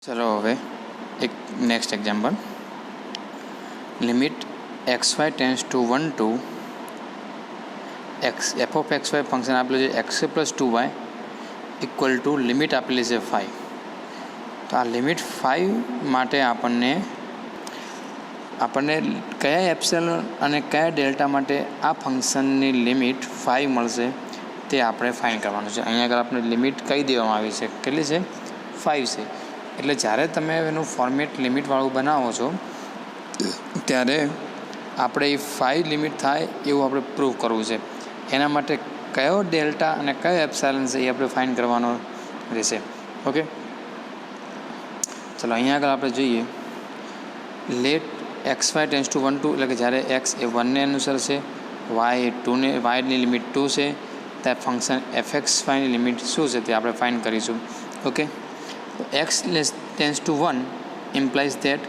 चलो હવે એક next example. Limit x y tends to 1 two x f of x y function આપેલું છે x plus 2y equal to limit આપેલી છે 5. તો આ લિમિટ 5 માટે આપણને કયા એપ્સિલોન અને કયા ડેલ્ટા માટે આ ફંક્શનની લિમિટ 5 મળશે તે આપણે ફાઇન્ડ કરવાનું છે. અહીંયા આગળ આપણે લિમિટ કહી દેવામાં આવી છે, કેટલી છે? 5 છે. એટલે જ્યારે તમે એનું ફોર્મેટ લિમિટવાળું બનાવો છો ત્યારે આપણે એ 5 લિમિટ થાય એવું આપણે પ્રૂવ કરવું છે. એના માટે કયો ડેલ્ટા અને કયો એપ્સિલોન છે એ આપણે ફાઇન્ડ કરવાનો રહેશે. ઓકે, ચલો અહીંયા આગળ આપણે જોઈએ. Let x y tends to 1 two એટલે કે જ્યારે એક્સ એ 1ને અનુસરશે, વાય એ 2ને, વાયની લિમિટ 2 છે, ત્યારે ફંક્શન એફ એક્સ વાયની લિમિટ શું છે તે આપણે ફાઇન્ડ કરીશું. Okay, x less tends to 1 implies that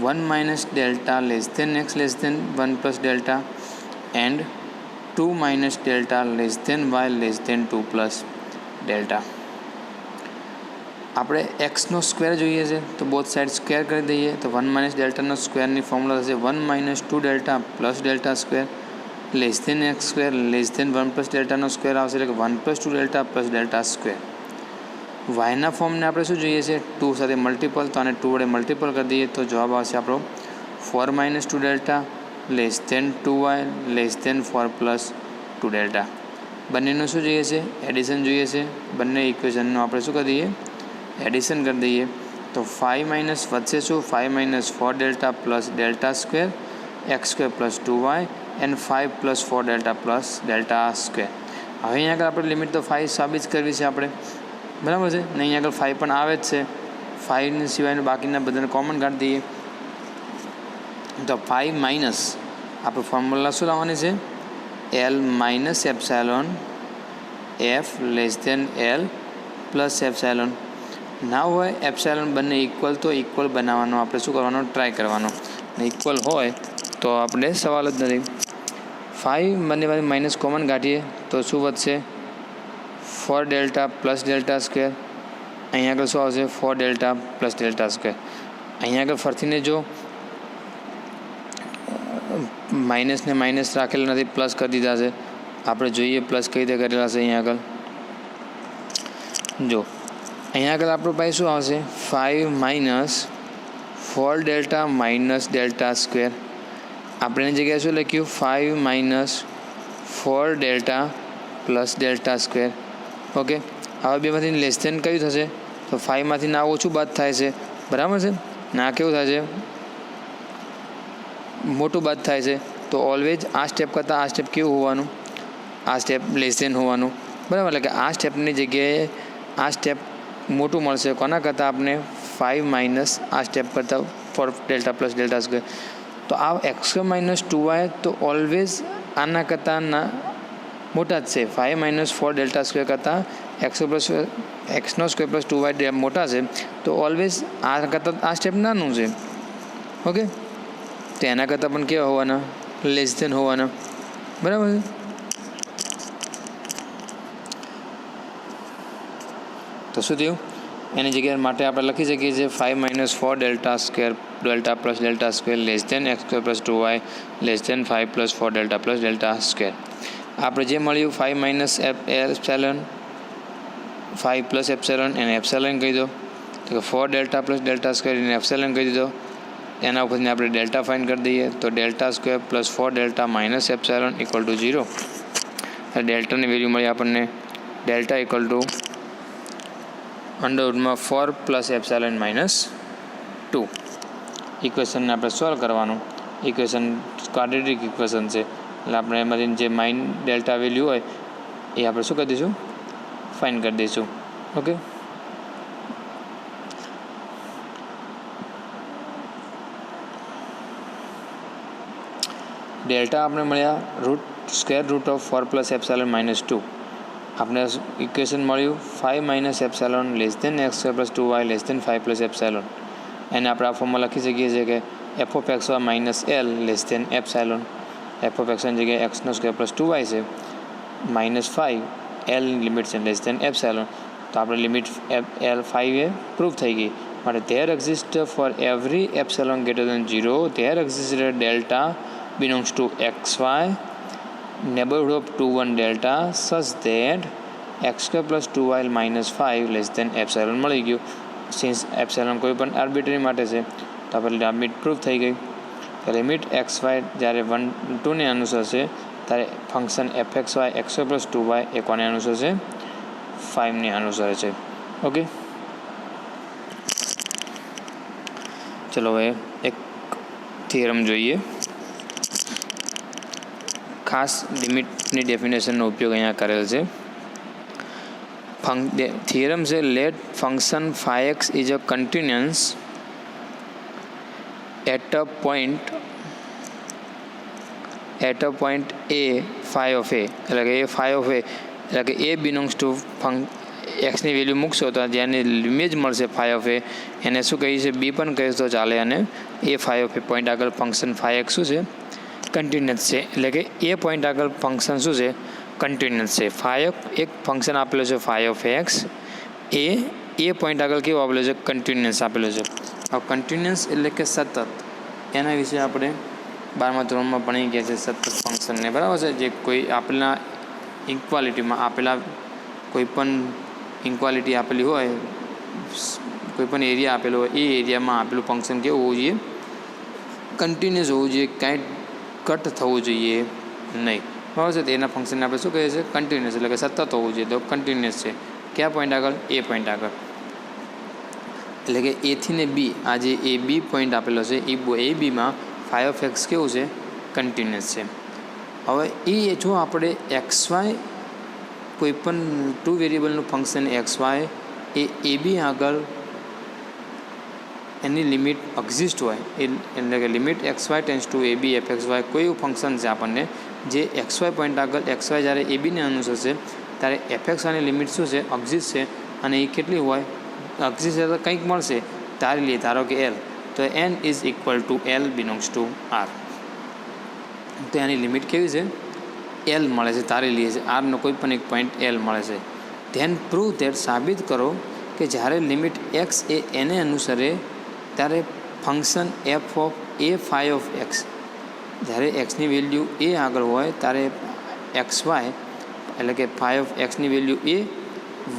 1 minus delta less than x less than 1 plus delta and 2 minus delta less than y less than 2 plus delta. આપણે એક્સનો square જોઈએ છે તો both side square કરી દઈએ. તો 1 minus ડેલ્ટાનો સ્ક્વેરની formula થશે 1 minus 2 delta plus delta square less than x square less than 1 plus ડેલ્ટાનો square આવશે એટલે કે 1 plus 2 delta plus delta square. વાયના ફોર્મને આપણે શું જોઈએ છે? 2 સાથે મલ્ટિપલ, તો આને 2 વડે મલ્ટિપલ કરી દઈએ તો જવાબ આવશે આપણો 4 minus 2 delta less than 2y less than 4 plus 2 delta. બંનેનું શું જોઈએ છે? એડિશન જોઈએ છે. બંને ઇક્વેશનનું આપણે શું કરી દઈએ? એડિશન કરી દઈએ. તો 5 માઇનસ વધશે શું? 5 minus 4 delta plus delta square x square plus 2y and 5 plus 4 delta plus delta square. હવે અહીંયા આગળ આપણે લિમિટ તો 5 સાબિત કરવી છે આપણે, બરાબર છે ને? અહીંયા આગળ 5 પણ આવે જ છે. 5 સિવાયનું બાકીના બધાને કોમન કાઢી દઈએ. તો 5 માઇનસ આપણે ફોર્મ્યુલા શું લાવવાની છે? L minus epsilon f less than L plus epsilon. ના હોય એપ્સાયલોન બંને ઇક્વલ તો ઇક્વલ બનાવવાનો આપણે શું કરવાનો? ટ્રાય કરવાનો. ઇક્વલ હોય તો આપણે સવાલ જ નથી. 5 બંને બાજુ માઇનસ કોમન કાઢીએ તો શું વધશે? 4 ડેલ્ટા પ્લસ ડેલ્ટા સ્ક્વેર. અહીંયા આગળ શું આવશે? 4 ડેલ્ટા પ્લસ ડેલ્ટા સ્ક્વેર. અહીંયા આગળ ફરીને જો માઇનસને માઇનસ રાખેલા નથી, પ્લસ કરી દીધા છે. આપણે જોઈએ પ્લસ કઈ રીતે કરેલા છે. અહીંયા આગળ જો, અહીંયા આગળ આપણું ભાઈ શું આવશે? 5 minus 4 delta minus delta square. આપણે એની જગ્યાએ શું લખ્યું? 5 minus 4 delta plus delta square. Okay, હવે બેમાંથી લેસ ધેન કયું થશે? તો 5માંથી ના ઓછું બાદ થાય છે, બરાબર છે? ના કેવું થાય છે? મોટું બાદ થાય છે. તો ઓલવેઝ આ સ્ટેપ કરતાં આ સ્ટેપ કેવું હોવાનું? આ સ્ટેપ લેસ ધેન હોવાનું, બરાબર? એટલે કે આ સ્ટેપની જગ્યાએ આ સ્ટેપ મોટું મળશે. કોના કરતાં? આપણે 5 માઇનસ આ સ્ટેપ કરતાં 4 ડેલ્ટા પ્લસ ડેલ્ટા સ્ક્વેર. તો આ એક્સ માઇનસ 2y તો ઓલવેઝ આના કરતાં ના મોટા જ છે. 5 માઇનસ 4 ડેલ્ટા સ્ક્વેર કરતાં એક્સનો સ્ક્વેર પ્લસ 2y મોટા છે. તો ઓલવેઝ આ કરતાં આ સ્ટેપ નાનું છે. ઓકે, તો એના કરતાં પણ કેવા હોવાના? લેસ ધેન હોવાના, બરાબર છે? તો શું થયું? એની જગ્યા માટે આપણે લખી શકીએ છીએ 5 minus 4 delta square delta plus delta square less than x square plus 2y less than 5 plus 4 delta plus delta square. આપણે જે મળ્યું 5 માઇનસ એપ્સિલોન 5 પ્લસ એપ્સિલોન એને એપ્સિલોન કહી દો. તો કે 4 ડેલ્ટા પ્લસ ડેલ્ટા સ્ક્વેર એને એપ્સિલોન કહી દીધો. એના ઉપરથી આપણે ડેલ્ટા ફાઇન્ડ કરી દઈએ. તો delta square plus 4 delta minus epsilon equal to 0. ડેલ્ટાની વેલ્યુ મળી આપણને. ડેલ્ટા ઇક્વલ ટુ અંડરરૂટમાં 4 પ્લસ એપ્સિલોન માઇનસ 2. ઇક્વેશનને આપણે સોલ્વ કરવાનું. ઇક્વેશન ક્વાડ્રેટિક ઇક્વેશન છે એટલે આપણે એમાંથી જે માઇન ડેલ્ટા વેલ્યુ હોય એ આપણે શું કરી દઈશું? ફાઇન્ડ કરી દઈશું. ઓકે, ડેલ્ટા આપણે મળ્યા square root of 4 plus epsilon minus 2. આપણે ઇક્વેશન મળ્યું 5 minus epsilon less than x square plus 2y less than 5 plus epsilon. એને આપણે આ ફોર્મમાં લખી શકીએ છીએ કે F of x Y minus L less than epsilon. F of એક્સની જગ્યાએ એક્સનો સ્ક્વેર પ્લસ 2y છે, માઇનસ 5 એલની લિમિટ છે લેસ ધેન એપ્સિલોન. તો આપણે લિમિટ એલ 5 એ પ્રૂવ થઈ ગઈ. માટે there exists for every epsilon greater than 0 there exists a delta belongs to xy neighborhood of 2 1 delta such that x square plus 2y minus 5 less than epsilon મળી ગયું. Since epsilon કોઈ પણ arbitrary માટે છે તો આપણે લિમિટ પ્રૂફ થઈ ગઈ કે લિમિટ એક્સ વાય જ્યારે 1 2ને અનુસરશે ત્યારે function f x y x y plus 2y એ કોને અનુસરશે 5ને અનુસરે છે. ઓકે, ચલો હવે એક થિયરમ જોઈએ. ખાસ લિમિટની ડેફિનેશનનો ઉપયોગ અહીંયા કરેલ છે. થિયરમ છે let function phi x is a continuous at a point a phi of a એટલે કે એ phi of a એટલે કે એ બિલોંગ્સ ટુ એક્સની વેલ્યુ મૂકશો તો જેની ઇમેજ મળશે phi of a એને શું કહીએ છે બી પણ કહીએ તો ચાલે. અને એ phi of a પોઈન્ટ આગળ ફંક્શન phi x શું છે કન્ટિન્યુઅસ છે એટલે કે એ પોઈન્ટ આગળ ફંક્શન શું છે કન્ટિન્યુઅસ છે. phi એક ફંક્શન આપેલું છે phi of x A point આગળ કેવું આપેલું છે કન્ટિન્યુઅસ આપેલું છે. હવે કન્ટિન્યુઅસ એટલે કે સતત, એના વિશે આપણે 12મા ધોરણમાં ભણી ગયા છે સતત ફંક્શનને, બરાબર છે. જે કોઈ આપેલા ઇક્વાલિટીમાં આપેલા કોઈ પણ ઇક્વાલિટી આપેલી હોય, કોઈ પણ એરિયા આપેલો હોય, એ એરિયામાં આપેલું ફંક્શન કેવું હોવું જોઈએ કન્ટિન્યુઅસ હોવું જોઈએ, કાંઈ કટ થવું જોઈએ નહીં, બરાબર છે. એના ફંક્શનને આપણે શું કહીએ છીએ કન્ટિન્યુઅસ એટલે કે સતત હોવું જોઈએ. તો કન્ટિન્યુઅસ છે કયા પોઈન્ટ આગળ એ પોઈન્ટ આગળ એટલે કે એથી ને બી આ જે એ બી પોઈન્ટ આપેલો છે એ બીમાં phi of x કેવું છે કન્ટિન્યુઅસ છે. હવે એ જો આપણે એક્સ વાય કોઈ પણ 2 વેરિયેબલનું function x y A B આગળ એની લિમિટ એક્ઝિસ્ટ હોય એટલે કે limit x y tends to A B f x y કોઈ એવું ફંક્શન છે આપણને જે એક્સ વાય પોઈન્ટ આગળ એક્સ વાય જ્યારે એ બીને અનુસરશે ત્યારે એફ એક્સ વાયની લિમિટ શું છે એક્ઝિસ્ટ છે. અને એ કેટલી હોય એક્ઝિસ્ટ તો કંઈક મળશે તારી લઈએ, ધારો કે એલ, તો N is equal to L belongs to R. તો એની લિમિટ કેવી છે એલ મળે છે, તારી લઈએ છે આરનો કોઈ પણ એક પોઈન્ટ એલ મળે છે. ધેન પ્રૂવ ધેટ સાબિત કરો કે જ્યારે લિમિટ એક્સ એ એને અનુસરે ત્યારે function F of A phi of x જ્યારે એક્સની વેલ્યુ એ આગળ હોય ત્યારે એક્સ વાય એટલે કે phi of xની વેલ્યુ એ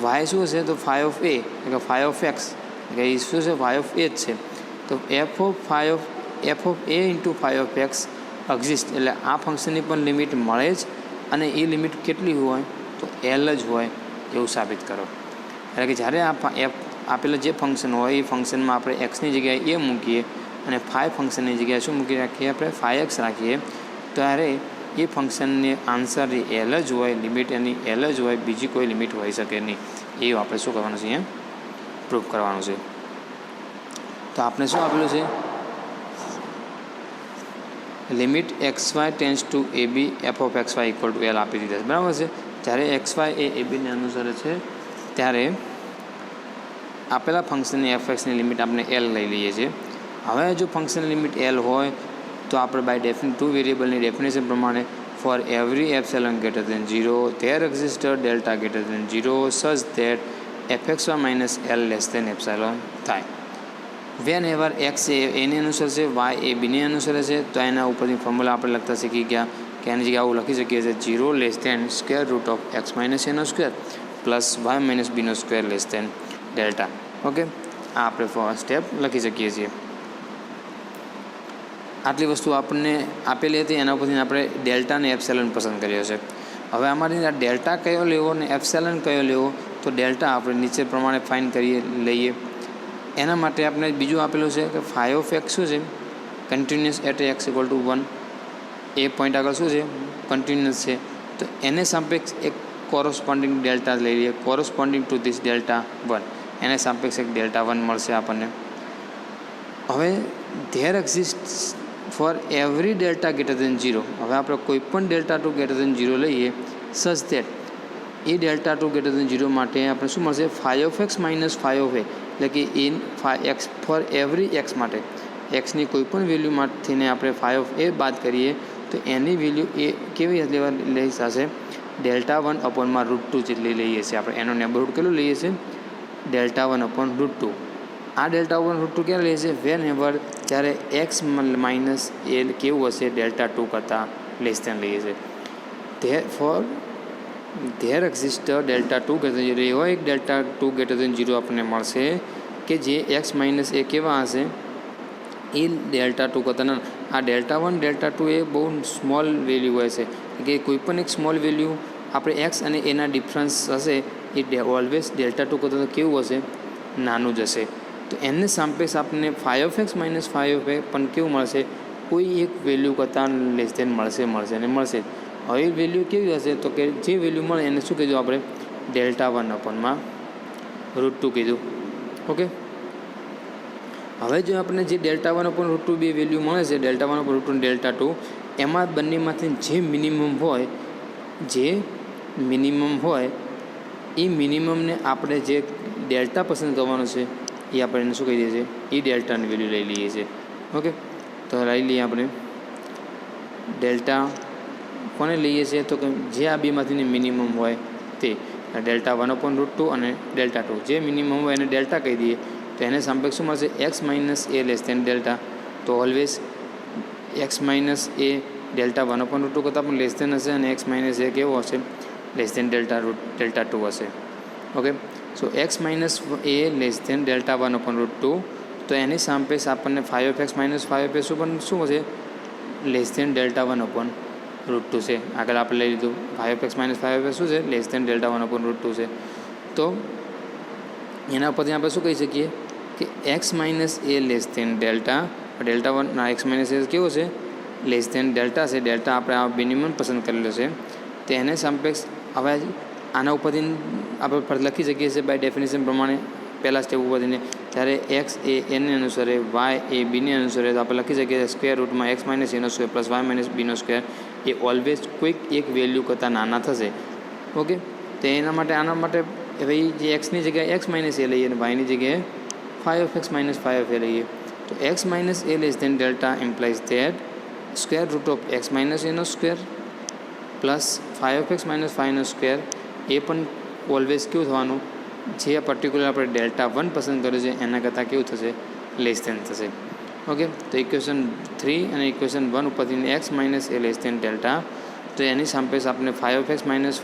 વાય શું છે તો phi of a એટલે કે phi of x એટલે એ શું છે phi of a જ છે. તો F of A into phi of x exist એટલે આ ફંક્શનની પણ લિમિટ મળે જ અને એ લિમિટ કેટલી હોય તો એલ જ હોય એવું સાબિત કરો. એટલે કે જ્યારે આ એફ આપેલા જે ફંક્શન હોય એ ફંક્શનમાં આપણે એક્સની જગ્યાએ એ મૂકીએ અને phi ફંક્શનની જગ્યાએ શું મૂકી રાખીએ આપણે phi x રાખીએ ત્યારે એ ફંક્શનની આન્સર એલ જ હોય, લિમિટ એની એલ જ હોય, બીજી કોઈ લિમિટ હોઈ શકે નહીં. એ આપણે શું કરવાનું છે અહીંયા પ્રૂફ કરવાનું છે. તો આપણે શું આપેલું છે limit x y tends to A B f of x y equal to L આપી દીધા છે, બરાબર છે. જ્યારે એક્સ વાય એ બીને અનુસરે છે ત્યારે આપેલા ફંક્શનની એફ એક્સની લિમિટ આપણે એલ લઈ લઈએ છીએ. હવે જો ફંક્શનની લિમિટ એલ હોય તો આપણે બાય 2 વેરિયેબલની ડેફિનેશન પ્રમાણે for every epsilon greater than 0 there exist delta greater than 0 such that f x Y minus L less than epsilon થાય. વેન એવર એક્સ એ એને અનુસરશે વાય એ બીને અનુસરે છે તો એના ઉપરની ફોર્મ્યુલા આપણે લખતા શીખી ગયા કે એની જગ્યાએ આવું લખી શકીએ છીએ 0 less than square root of x minus એનો સ્ક્વેર પ્લસ વાય માઇનસ બીનો square less than delta. Okay, આ આપણે ફર્સ્ટ સ્ટેપ લખી શકીએ છીએ. આટલી વસ્તુ આપણને આપેલી હતી, એના ઉપરથી આપણે ડેલ્ટા અને એપ્સિલોન પસંદ કર્યો છે. હવે અમારી આ ડેલ્ટા કયો લેવો અને એપ્સિલોન કયો લેવો તો ડેલ્ટા આપણે નીચે પ્રમાણે ફાઇન કરીએ લઈએ. એના માટે આપણે બીજું આપેલું છે કે phi of x શું છે continuous at x equal to 1 એ પોઈન્ટ આગળ શું છે કન્ટિન્યુઅસ છે. તો એને સાપેક્ષ એક કોરોસ્પોન્ડિંગ ડેલ્ટા લઈ લઈએ, કોરોસ્પોન્ડિંગ ટુ ધીસ ડેલ્ટા 1 એને સાપેક્ષ એક ડેલ્ટા 1 મળશે આપણને. હવે there exist for every delta greater than 0 હવે આપણે કોઈ પણ ડેલ્ટા 2 ગ્રેટર દેન 0 લઈએ સચ that A delta 2 greater than 0 માટે આપણે શું મળશે phi of x minus phi of a એટલે કે in phi x for every x માટે એક્સની કોઈ પણ વેલ્યુ માટેને આપણે phi of a બાદ કરીએ તો એની વેલ્યુ એ કેવી લેવા લઈ થશે ડેલ્ટા 1 અપોનમાં √2 જેટલી લઈએ છીએ આપણે. એનો નેબરહુડ કેટલું લઈએ છીએ ડેલ્ટા 1 અપોન √2 આ ડેલ્ટા ઓવર રૂટ ટુ ક્યારે લે છે? વેન એવર જ્યારે એક્સ માઇનસ એ કેવું હશે? ડેલ્ટા ટુ કરતાં લેસ ધેન લઈએ છીએ. There exist delta two greater than 0. એવો એક ડેલ્ટા ટુ ગ્રેટર ધેન 0 આપણને મળશે કે જે એક્સ માઇનસ એ કેવા હશે? એ ડેલ્ટા ટુ કરતાં આ ડેલ્ટા વન ડેલ્ટા ટુ એ બહુ સ્મોલ વેલ્યુ હોય છે કે કોઈ પણ એક સ્મોલ વેલ્યુ આપણે એક્સ અને એના ડિફરન્સ હશે એ ઓલવેઝ ડેલ્ટા ટુ કરતાં કેવું હશે? નાનું જ હશે. તો એને સાપેક્ષ આપણને φ(x - φ) પણ કેવું મળશે? કોઈ એક વેલ્યુ કરતાં લેસ ધેન મળશે અને મળશે. હવે વેલ્યુ કેવી હશે? તો કે જે વેલ્યુ મળે એને શું કીધું આપણે? ડેલ્ટા વન અપોનમાં રૂટ ટુ કીધું. ઓકે, હવે જો આપણને જે delta one upon root two બે વેલ્યુ મળે છે, delta one upon root two delta two, એમાં બંનેમાંથી જે મિનિમમ હોય એ મિનિમમને આપણે જે ડેલ્ટા પસંદ કરવાનો છે એ આપણે એને શું કહી દઈએ છીએ? એ ડેલ્ટાની વેલ્યુ લઈ લઈએ છીએ. ઓકે, તો લઈ લઈએ આપણે ડેલ્ટા કોને લઈએ છીએ? તો કે જે આ બેમાંથી મિનિમમ હોય તે delta one upon root two અને ડેલ્ટા ટુ જે મિનિમમ હોય એને ડેલ્ટા કહી દઈએ. તો એને સાપેક્ષ શું મળશે? એક્સ માઇનસ એ લેસ ધેન ડેલ્ટા. તો always X minus A delta one upon root two કરતાં પણ લેસ ધેન હશે અને એક્સ માઇનસ એ કેવો હશે? લેસ ધેન ડેલ્ટા ટુ હશે. ઓકે, સો એક્સ માઇનસ એ less than delta one upon root two. તો એની સાપેક્ષ આપણને φ(x - φ) શું હશે? Less than delta one upon root two છે. આગળ આપણે લઈ લીધું φ(x - φ) શું છે? Less than delta one upon root two છે. તો એના પરથી આપણે શું કહી શકીએ કે X minus A less than delta one X minus A કેવો છે? લેસ ધેન ડેલ્ટા છે. ડેલ્ટા આપણે આ મિનિમમ પસંદ કરેલો છે. તો એને સાપેક્ષ હવે આના ઉપરથી આપણે લખી શકીએ છીએ બાય ડેફિનેશન પ્રમાણે પહેલાં સ્ટેપ ઉપરથીને જ્યારે એક્સ એ એને અનુસરે, વાય એ બીને અનુસરે, તો આપણે લખી શકીએ સ્ક્વેર રૂટમાં એક્સ માઇનસ એનો સ્ક્વેર પ્લસ વાય માઇનસ બીનો સ્ક્વેર એ ઓલવેઝ કોઈક એક વેલ્યુ કરતાં નાના થશે. ઓકે, તો આના માટે હવે જે એક્સની જગ્યાએ એક્સ માઇનસ એ લઈએ અને વાયની જગ્યાએ φ(x - φ) લઈએ. તો x minus A less than delta implies that square root of x minus એનો સ્ક્વેર પ્લસ φ(x - φ) સ્ક્વેર એ પણ ઓલવેઝ કેવું થવાનું? જે પર્ટિક્યુલર આપણે ડેલ્ટા વન પસંદ કર્યું છે એના કરતાં કેવું થશે? લેસ ધેન થશે. ઓકે, તો ઇક્વેશન 3 અને ઇક્વેશન 1 ઉપરથી એક્સ માઇનસ એ લેસ ધેન ડેલ્ટા. તો એની સાપેક્ષ આપણે φ(x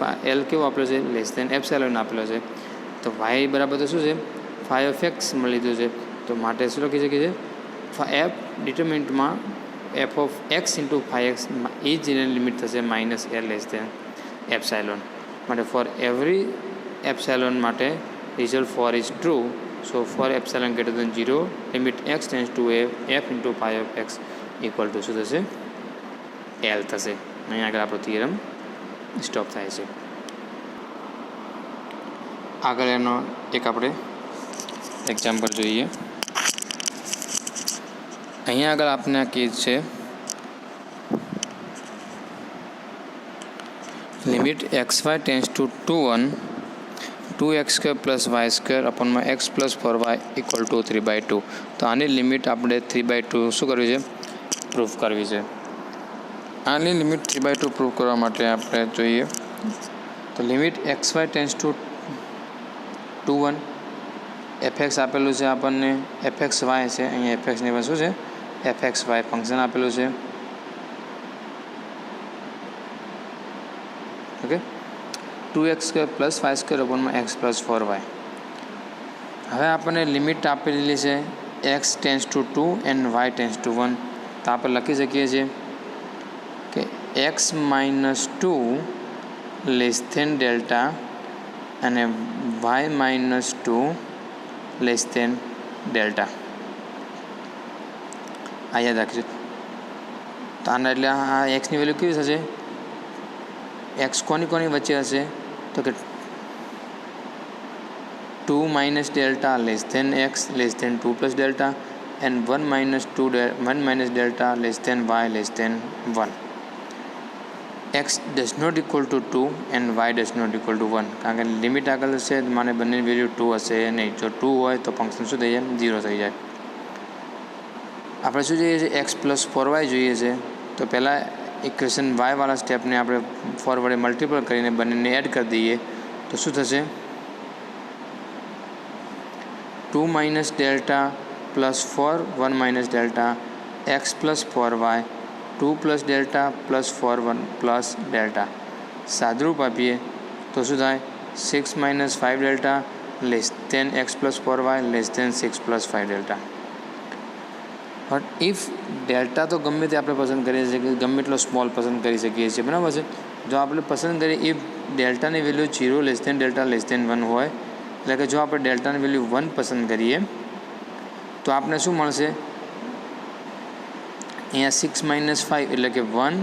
- L) કેવો આપેલો છે? લેસ ધેન એપ્સિલોન આપેલો છે. તો વાય બરાબર તો શું છે? φ(x) મળી લીધું છે. તો માટે શું લખી શકીએ છીએ? એફ ડિટરમિનન્ટમાં f of x into φ(x) એ જ લિમિટ થશે -L લેસ ધેન એપ્સિલોન. માટે ફોર એવરી એપ્સિલોન માટે result 4 is true. So for epsilon greater than 0 limit x tends to f into φ(x) equal to શું થશે? L થશે. અહીં આગળ આપણો થિયરમ સ્ટોપ થાય છે. આગળ એનો એક આપણે એક્ઝામ્પલ જોઈએ. અહીંયા આગળ આપને આ કેસ છે limit XY tense two 2 2x² + y² અપોનમાં x + 4y ઇક્વલ ટુ 3/2. તો આની લિમિટ આપણે 3/2 શું કરવી છે? પ્રૂફ કરવી છે. આની લિમિટ 3/2 પ્રૂફ કરવા માટે આપણે જોઈએ તો limit XY tense two 2 fx આપેલું છે આપણને, fxy છે. અહીંયા fxની પણ શું છે? fxy ફંક્શન આપેલું છે. ઓકે, 2x² + y² અપોનમાં x + 4y. હવે આપણને લિમિટ આપેલી છે x tense two 2 and y tense to 1. તો આપણે લખી શકીએ છીએ કે x - 2 લેસ ધેન ડેલ્ટા અને y - 2 લેસ ધેન ડેલ્ટા. આ યાદ રાખીશું. તો આના એટલે આ એક્સની વેલ્યુ કેવી થશે? એક્સ કોની વચ્ચે હશે? તો કે 2 - delta less than x less than 2 + delta and 1 - delta less than y less than 1. x does not equal to 2 and y does not equal to 1. કારણ કે લિમિટ આગળ છે મને બંનેની વેલ્યુ 2 હશે નહીં. જો 2 હોય તો ફંક્શન શું થઈ જાય? 0 થઈ જાય. આપણે શું જોઈએ છે? x + 4y જોઈએ છે. તો પહેલાં ઇક્વેશન વાયવાળા સ્ટેપને આપણે 4 વડે મલ્ટિપલ કરીને બંનેને એડ કરી દઈએ તો શું થશે? 2 minus delta plus 4 1 minus delta x plus 4y 2 plus delta plus 4 1 plus delta સાદરૂપ આપીએ તો શું થાય 6 minus 5 delta less than x plus 4y less than 6 plus 5 delta. But if delta તો ગમે તે આપણે પસંદ કરીએ છીએ કે ગમે એટલો સ્મોલ પસંદ કરી શકીએ છીએ, બરાબર છે. જો આપણે પસંદ કરીએ ઇફ ડેલ્ટાની value 0 less than delta less than 1 હોય, એટલે કે જો આપણે ડેલ્ટાની વેલ્યુ 1 પસંદ કરીએ તો આપણે શું મળશે? અહીંયા 6 માઇનસ 5 એટલે કે 1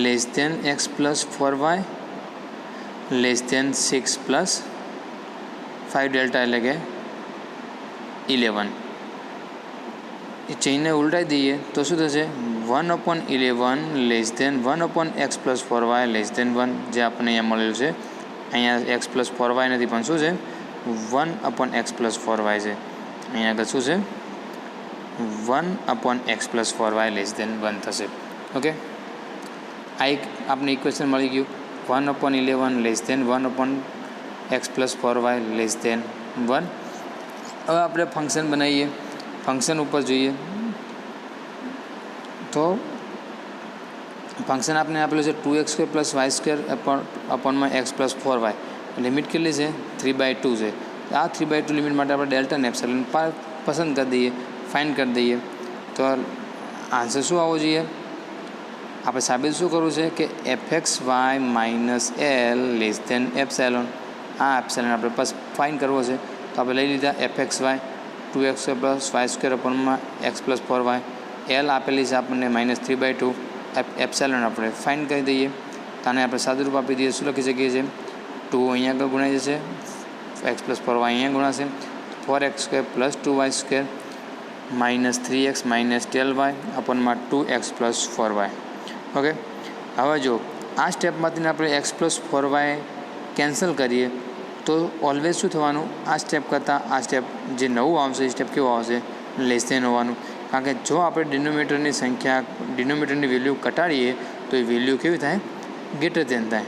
less than x plus 4y less than 6 plus 5 delta એટલે કે 11. એ ચેઇનને ઉલટાઈ દઈએ તો શું થશે? 1/11 less than 1/x plus 4y less than 1, જે આપણને અહીંયા મળેલું છે. અહીંયા એક્સ પ્લસ 4y નથી પણ શું છે? 1/x પ્લસ 4y છે. અહીંયા આગળ શું છે? 1/x plus 4y less than 1 થશે. ઓકે, આ એક આપણે ઇક્વેશન મળી ગયું. 1/11 less than 1/x plus 4y less than 1. હવે આપણે ફંક્શન બનાવીએ. ફંક્શન ઉપર જોઈએ તો ફંક્શન આપણે આપેલું છે 2x² પ્લસ y² અપોનમાં x પ્લસ 4y. લિમિટ કેટલી છે? 3/2 છે. આ 3/2 લિમિટ માટે આપણે ડેલ્ટા અને એપ્સિલોન પસંદ કરી દઈએ, ફાઇન્ડ કરી દઈએ. તો આન્સર શું આવવો જોઈએ? આપણે સાબિત શું કરવું છે કે fxy minus L less than epsilon. આ એપ્સિલોન આપણે ફાઇન્ડ કરવો છે. તો આપણે લઈ લીધા fxy 2x² પ્લસ y² અપોનમાં x પ્લસ 4y. એલ આપેલી છે આપણને -3/2. એપ્સિલોન આપણે ફાઇન્ડ કરી દઈએ. તો આને આપણે સાદુરૂપ આપી દઈએ. શું લખી શકીએ છીએ? 2 અહીંયા આગળ ગુણાઈ જશે, x પ્લસ 4y અહીંયા ગુણાશે, 4x² plus 2y² -3x minus 12y અપોનમાં 2x plus 4y. Okay, હવે જો આ સ્ટેપમાંથી આપણે x પ્લસ 4y કેન્સલ કરીએ તો ઓલવેઝ શું થવાનું? આ સ્ટેપ કરતાં આ સ્ટેપ જે નવું આવશે એ સ્ટેપ કેવું આવશે? લેસ દેન હોવાનું. કારણ કે જો આપણે ડિનોમિનેટરની વેલ્યુ ઘટાડીએ તો એ વેલ્યુ કેવી થાય? ગ્રેટર દેન થાય.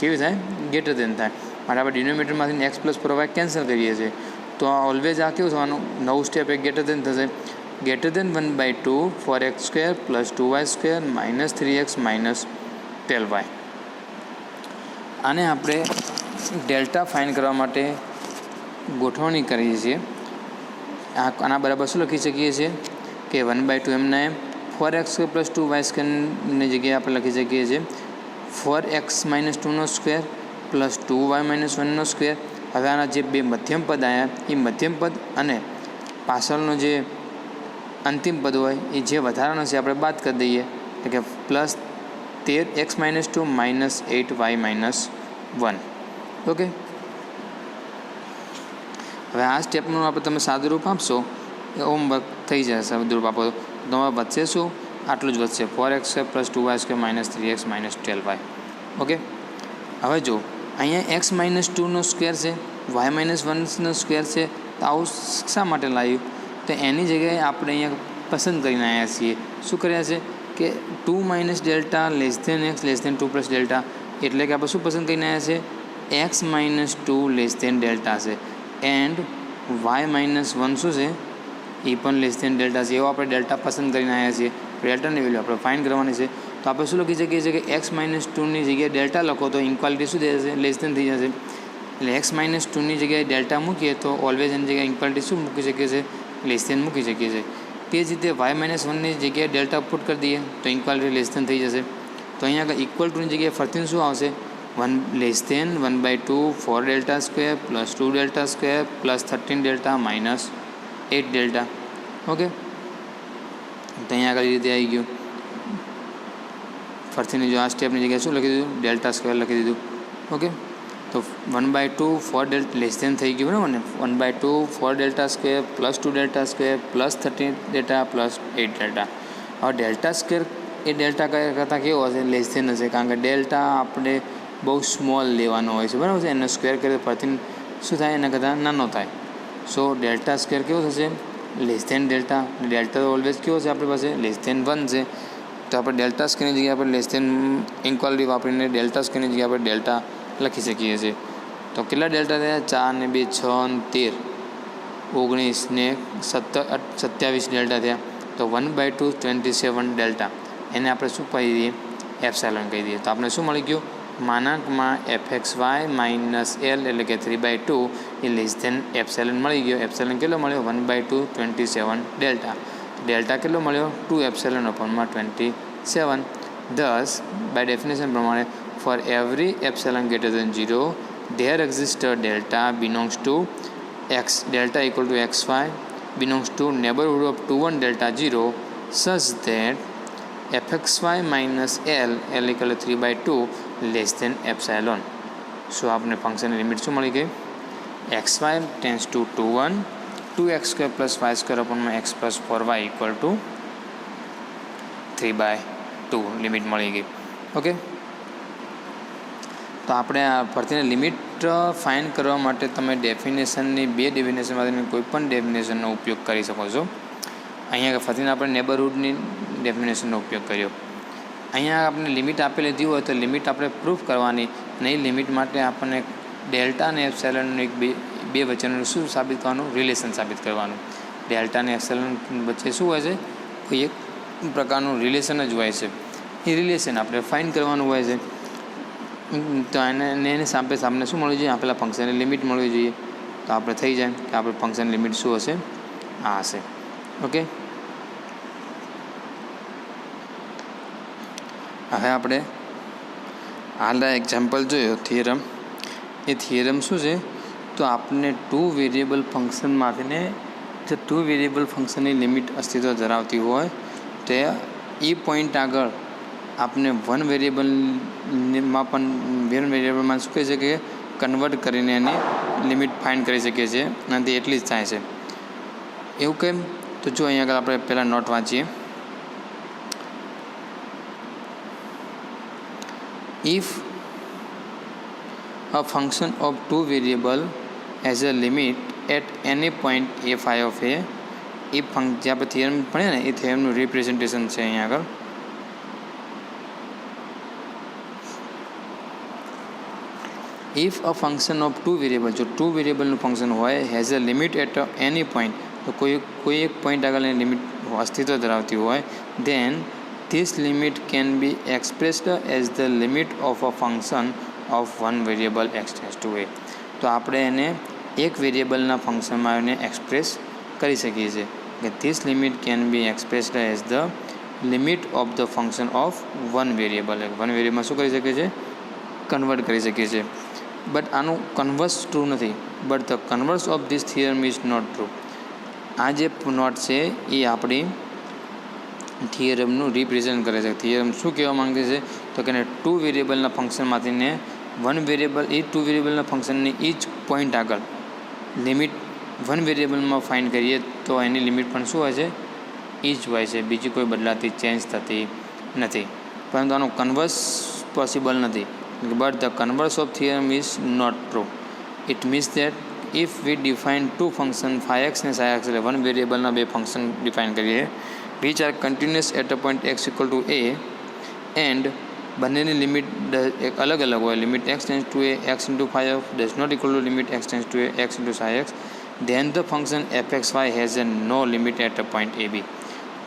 કેવી થાય? ગ્રેટર દેન થાય. માટે આપણે ડિનોમિનેટરમાંથી એક્સ પ્લસ 4y કેન્સલ કરીએ છીએ તો ઓલવેઝ આ કેવું થવાનું? નવું સ્ટેપ એ ગ્રેટર દેન થશે. Greater than 1/2 4x² plus 2y² minus 3x minus 12y. આને આપણે ડેલ્ટા ફાઇન્ડ કરવા માટે ગોઠવણી કરીએ છીએ. આના બરાબર શું લખી શકીએ છીએ કે 1/2 એમને 4x² પ્લસ 2y²ની જગ્યાએ આપણે લખી શકીએ છીએ 4x minus 2² plus 2y minus 1². હવે આના જે બે મધ્યમ પદ આવ્યા એ મધ્યમ પદ અને પાછળનો જે અંતિમ પદ હોય એ જે વધારાનો છે આપણે બાદ કરી દઈએ, એટલે કે plus 13x minus 2 minus 8y minus 1. Okay, હવે આ સ્ટેપનું આપણે તમે સાદુરૂપ આપશો એ હોમવર્ક થઈ જશે. સાદુરૂપ આપો તો તમારે વધશે શું? આટલું જ વધશે 4x² plus 2y² minus 3x minus 12y. Okay, હવે જો અહીંયા x માઇનસ 2નો સ્ક્વેર છે, y માઇનસ 1નો સ્ક્વેર છે, તો આવું શા માટે લાવ્યું? તો એની જગ્યાએ આપણે અહીંયા પસંદ કરીને આવ્યા છીએ. શું કર્યા છે કે 2 minus delta less than x less than 2 plus delta. એટલે કે આપણે શું પસંદ કરીને આવ્યા છે? x minus 2 less than delta છે એન્ડ y માઇનસ 1 શું છે? એ પણ લેસ દેન ડેલ્ટા છે. એવો આપણે ડેલ્ટા પસંદ કરીને આવ્યા છીએ. ડેલ્ટાની વેલ્યુ આપણે ફાઇન્ડ કરવાની છે. તો આપણે શું લખી શકીએ છીએ કે x માઇનસ 2ની જગ્યાએ ડેલ્ટા લખો તો ઇક્વાલિટી શું થઈ જશે? લેસ દેન થઈ જશે. એટલે x માઇનસ 2ની જગ્યાએ ડેલ્ટા મૂકીએ તો ઓલવેઝ એની જગ્યાએ ઇક્વાલિટી શું મૂકી શકીએ છીએ? લેસ દેન મૂકી શકીએ છીએ. તે જ રીતે y માઇનસ 1ની જગ્યાએ ડેલ્ટા પુટ કરી દઈએ તો ઇક્વાલિટી લેસ દેન થઈ જશે. તો અહીંયા આગળ ઇક્વલ ટુની જગ્યાએ ફરીથી શું આવશે? 1 less than 1/2 4 delta square plus 2 delta square plus 13 delta minus 8 delta. Okay, તો અહીંયા આગળ રીતે આવી ગયું. ફરીથી જો આ સ્ટેપની જગ્યાએ શું લખી દીધું? ડેલ્ટા સ્ક્વેર લખી દીધું. ઓકે, તો 1/2 4 ડેલ્ટા લેસ દેન થઈ ગયું, બરાબર ને? 1/2 4 delta square plus 2 delta square plus 13 delta plus 8 delta. હવે ડેલ્ટા સ્ક્વેર એ ડેલ્ટા કરતાં કેવો હશે? લેસ દેન હશે. કારણ કે ડેલ્ટા આપણે બહુ સ્મોલ લેવાનો હોય છે, બરાબર છે? એનો સ્ક્વેર કરીએ ફરીથી શું થાય? એના કરતાં નાનો થાય. સો ડેલ્ટા સ્ક્વેર કેવો થશે? Less than delta. Delta always કેવો છે આપણી પાસે? લેસ દેન 1 છે. તો આપણે ડેલ્ટા સ્ક્વેરની જગ્યાએ આપણે લેસ દેન ઇક્વાલિટી વાપરીને ડેલ્ટા સ્ક્વેરની જગ્યાએ આપણે ડેલ્ટા લખી શકીએ છીએ. તો કેટલા ડેલ્ટા થયા? 4 ને 2 6 ને 13. 19 ને 27 ડેલ્ટા થયા, તો 1/2 27 ડેલ્ટા, એને આપણે શું કહી દઈએ? એપ્સાયલોન કહી દઈએ. તો આપણે શું મળી ગયું? માનાંકમાં fxy માઇનસ એલ એટલે કે 3/2 એ લેસ ધેન એપ્સાયલોન મળી ગયો. એપ્સાયલોન કેટલો મળ્યો? 1/2 27 ડેલ્ટા. ડેલ્ટા કેટલો મળ્યો? 2 એપ્સાયલોન અપોનમાં 27. thus બાય ડેફિનેશન પ્રમાણે for every epsilon greater than 0 there exists a delta belongs to x delta equal to xy belongs to neighborhood of 21 delta 0 such that fxy minus l equal to 3/2 less than epsilon. સો આપણે ફંક્શનની limit શું મળી ગઈ? xy tense two 21 2x² plus y² અપોનમાં x plus 4y equal to 3/2 limit મળી ગઈ. Okay, તો આપણે આ પરથી લિમિટ ફાઇન્ડ કરવા માટે તમે ડેફિનેશનની બે ડેફિનેશનમાંથી કોઈ પણ ડેફિનેશનનો ઉપયોગ કરી શકો છો. અહીંયા ફરીને આપણે નેબરહુડની ડેફિનેશનનો ઉપયોગ કર્યો. અહીંયા આપણે લિમિટ આપી લીધી હોય તો લિમિટ આપણે પ્રૂફ કરવાની, અને એ લિમિટ માટે આપણને ડેલ્ટા અને એપ્સાયલોનનું બે વચ્ચેનું શું સાબિત કરવાનું? રિલેશન સાબિત કરવાનું. ડેલ્ટા અને એપ્સાયલોન વચ્ચે શું હોય છે? કોઈ એક પ્રકારનું રિલેશન જ હોય છે. એ રિલેશન આપણે ફાઇન્ડ કરવાનું હોય છે. તો એની સામે આપણે શું મળવું જોઈએ? આપેલા ફંક્શનની લિમિટ મળવી જોઈએ. તો આપણે થઈ જાય કે આપણે ફંક્શન લિમિટ શું હશે? આ હશે. ઓકે, હવે આપણે હાલના એક્ઝામ્પલ જોયો થિયરમ. એ થિયરમ શું છે? તો આપણને 2 વેરિયેબલ ફંક્શનમાંથીને જો 2 વેરિયેબલ ફંક્શનની લિમિટ અસ્તિત્વ ધરાવતી હોય તો એ પોઈન્ટ આગળ આપણે 1 વેરિયેબલમાં શું કહી શકીએ? કન્વર્ટ કરીને એની લિમિટ ફાઇન્ડ કરી શકીએ છીએ, અને તે એટલી જ થાય છે. એવું કેમ? તો જો અહીંયા આગળ આપણે પહેલાં નોટ વાંચીએ. If a function of 2 variable has a limit at any point a phi of a, જે આપણે થિયરમ ભણીએ ને એ થિયરમનું રિપ્રેઝન્ટેશન છે અહીંયા આગળ. If a function of 2 variable, જો 2 વેરિયેબલનું ફંક્શન હોય, has a limit at any point, તો કોઈ એક પોઈન્ટ આગળ લિમિટ અસ્તિત્વ ધરાવતી હોય, then this limit can be expressed as the limit of a function of one variable x tends to a. તો આપણે એને એક વેરિયેબલના ફંક્શનમાં એને એક્સપ્રેસ કરી શકીએ છીએ કે this limit can be expressed as the limit of the function of one variable. One વેરિયેબલમાં શું કરી શકીએ છીએ? કન્વર્ટ કરી શકીએ છીએ. બટ આનું કન્વર્સ ટ્રુ નથી. But the converse of this theorem is not true. આ જે નોટ છે એ આપણી થિયરમનું રિપ્રેઝન્ટ કરે છે. થિયરમ શું કહેવા માંગે છે? તો કે 2 વેરિયેબલના ફંક્શનમાંથીને 1 વેરિયેબલ, એ 2 વેરિયેબલના ફંક્શનની એ જ પોઈન્ટ આગળ લિમિટ 1 વેરિયેબલમાં ફાઇન્ડ કરીએ તો એની લિમિટ પણ શું હોય છે? એ જ હોય છે, બીજી કોઈ બદલાતી ચેન્જ થતી નથી. પરંતુ આનું કન્વર્સ પોસિબલ નથી. But the converse of theorem is not true. It means that if we define 2 function phi x ને psi x, એટલે 1 વેરિયેબલના 2 ફંક્શન ડિફાઇન કરીએ which are continuous at a point x equal to a, and બંનેની limit અલગ અલગ હોય, limit x tends to a x into phi of does not equal to limit x tends to a x into psi x, then the function fxy has a no limit at a point ab.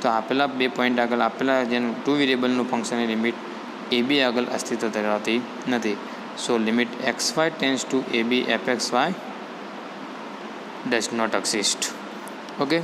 તો આપેલા બે point આગળ આપેલા જેનું 2 વેરિયેબલનું ફંક્શનની limit ab આગળ અસ્તિત્વ ધરાવતી નથી. So limit xy tends to ab fxy does not exist. Okay.